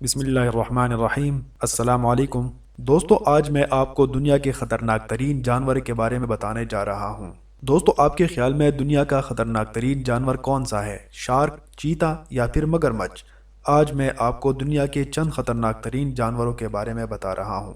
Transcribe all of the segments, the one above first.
بسم اللہ الرحمن الرحیم۔ السلام علیکم دوستو، آج میں آپ کو دنیا کے خطرناک ترین جانور کے بارے میں بتانے جا رہا ہوں۔ دوستو، آپ کے خیال میں دنیا کا خطرناک ترین جانور کون سا ہے؟ شارک، چیتا یا پھر مگرمچھ؟ آج میں آپ کو دنیا کے چند خطرناک ترین جانوروں کے بارے میں بتا رہا ہوں۔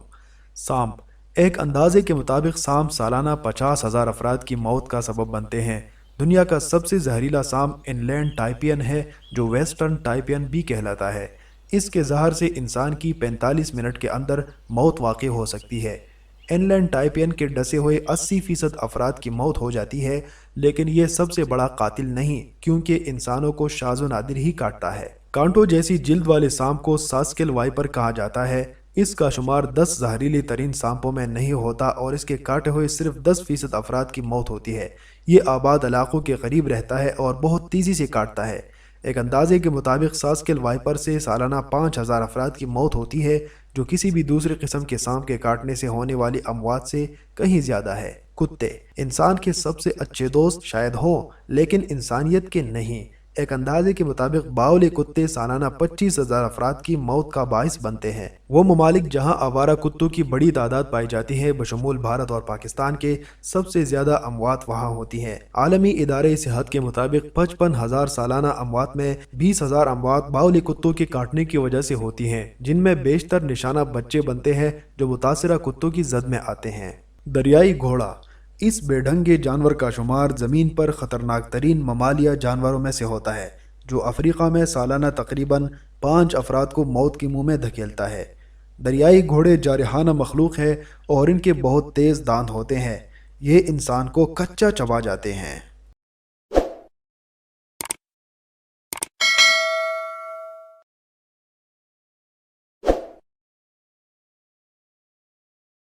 سانپ۔ ایک اندازے کے مطابق سانپ سالانہ 50,000 افراد کی موت کا سبب بنتے ہیں۔ دنیا کا سب سے زہریلا سانپ ان لینڈ ٹائپین ہے، جو ویسٹرن ٹائپین بھی کہلاتا ہے۔ اس کے زہر سے انسان کی 45 منٹ کے اندر موت واقع ہو سکتی ہے۔ ان لینڈ ٹائپین کے ڈسے ہوئے 80% افراد کی موت ہو جاتی ہے، لیکن یہ سب سے بڑا قاتل نہیں، کیونکہ انسانوں کو شاذ و نادر ہی کاٹتا ہے۔ کانٹوں جیسی جلد والے سانپ کو ساسکل وائپر کہا جاتا ہے۔ اس کا شمار 10 زہریلی ترین سانپوں میں نہیں ہوتا اور اس کے کاٹے ہوئے صرف 10% افراد کی موت ہوتی ہے۔ یہ آباد علاقوں کے قریب رہتا ہے اور بہت تیزی سے کاٹتا ہے۔ ایک اندازے کے مطابق ساسکل وائپر سے سالانہ 5,000 افراد کی موت ہوتی ہے، جو کسی بھی دوسرے قسم کے سانپ کے کاٹنے سے ہونے والی اموات سے کہیں زیادہ ہے۔ کتے انسان کے سب سے اچھے دوست شاید ہوں، لیکن انسانیت کے نہیں۔ ایک اندازے کے مطابق باؤلی کتے سالانہ 25,000 افراد کی موت کا باعث بنتے ہیں۔ وہ ممالک جہاں آوارہ کتوں کی بڑی تعداد پائی جاتی ہے، بشمول بھارت اور پاکستان کے، سب سے زیادہ اموات وہاں ہوتی ہیں۔ عالمی ادارے صحت کے مطابق 55,000 سالانہ اموات میں 20,000 اموات باؤلی کتوں کے کاٹنے کی وجہ سے ہوتی ہیں، جن میں بیشتر نشانہ بچے بنتے ہیں جو متاثرہ کتوں کی زد میں آتے ہیں۔ دریائی گھوڑا۔ اس بے ڈھنگے جانور کا شمار زمین پر خطرناک ترین ممالیہ جانوروں میں سے ہوتا ہے، جو افریقہ میں سالانہ تقریباً 5 افراد کو موت کے منہ میں دھکیلتا ہے۔ دریائی گھوڑے جارحانہ مخلوق ہے اور ان کے بہت تیز دانت ہوتے ہیں۔ یہ انسان کو کچا چبا جاتے ہیں۔